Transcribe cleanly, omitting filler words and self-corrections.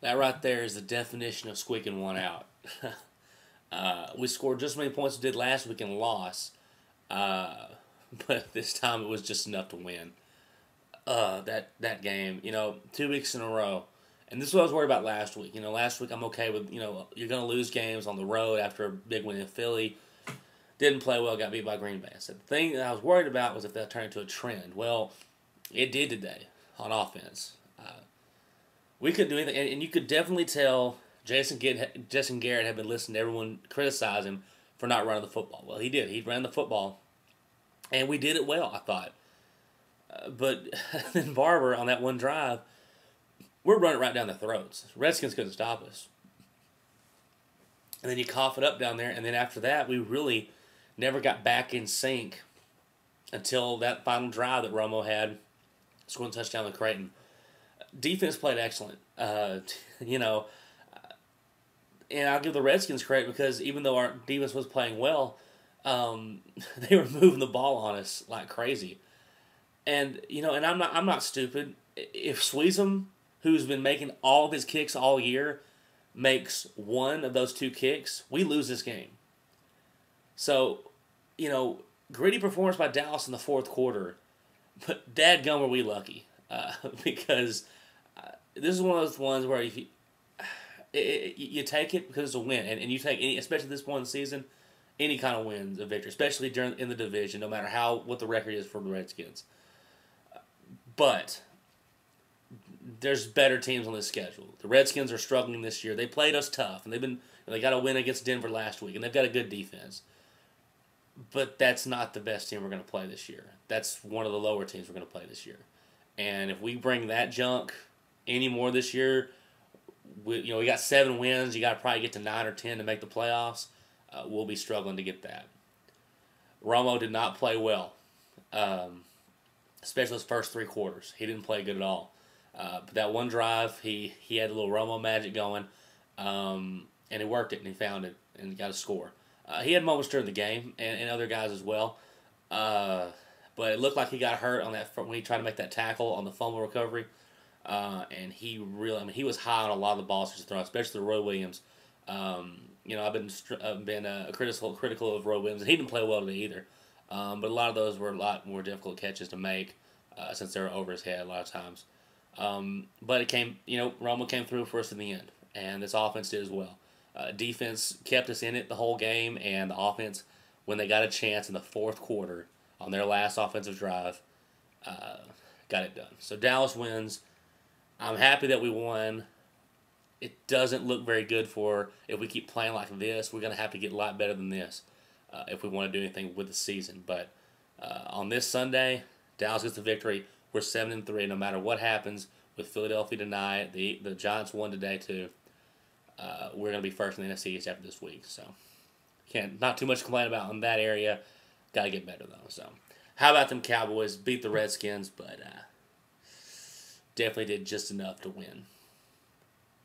That right there is the definition of squeaking one out. We scored just as many points as we did last week and lost, uh, but this time it was just enough to win. That game, 2 weeks in a row. And this is what I was worried about last week. Last week I'm okay with, you're going to lose games on the road after a big win in Philly. Didn't play well, got beat by Green Bay. So the thing that I was worried about was if that turned into a trend. Well, it did today on offense. We couldn't do anything, and you could definitely tell Jason Garrett had been listening to everyone criticize him for not running the football. Well, he did. He ran the football, and we did it well, I thought. But then Barber, on that one drive, we're running right down their throats. Redskins couldn't stop us. And then you cough it up down there, and then after that, we really never got back in sync until that final drive that Romo had, scoring a touchdown to Creighton. Defense played excellent. You know, and I'll give the Redskins credit because even though our defense was playing well, they were moving the ball on us like crazy. And and I'm not stupid. If Sweezum, who's been making all of his kicks all year, makes one of those two kicks, we lose this game. So, gritty performance by Dallas in the fourth quarter, but dadgum were we lucky because this is one of those ones where if you take it because it's a win, and you take any, especially this point in the season, any kind of wins a victory, especially in the division, no matter what the record is for the Redskins. But there's better teams on this schedule. The Redskins are struggling this year. They played us tough, and they got a win against Denver last week, and they've got a good defense. But that's not the best team we're going to play this year. That's one of the lower teams we're going to play this year. And if we bring that junk any more this year, we got 7 wins. You got to probably get to 9 or 10 to make the playoffs. We'll be struggling to get that. Romo did not play well, especially his first 3 quarters. He didn't play good at all. But that one drive, he had a little Romo magic going, and he worked it, and he found it, and got a score. He had moments during the game, and other guys as well. But it looked like he got hurt on that when he tried to make that tackle on the fumble recovery. And he was high on a lot of the balls he's thrown, especially Roy Williams. I've been critical of Roy Williams, and he didn't play well today either. But a lot of those were a lot more difficult catches to make since they were over his head a lot of times. But it came, Romo came through for us in the end, and this offense did as well. Defense kept us in it the whole game, and the offense, when they got a chance in the fourth quarter on their last offensive drive, got it done. So Dallas wins. I'm happy that we won. It doesn't look very good for if we keep playing like this. We're going to have to get a lot better than this if we want to do anything with the season. But on this Sunday, Dallas gets the victory. We're 7-3. No matter what happens with Philadelphia tonight, the Giants won today too. We're going to be first in the NFC East after this week. So not too much to complain about in that area. Got to get better though. So how about them Cowboys? Beat the Redskins, but definitely did just enough to win.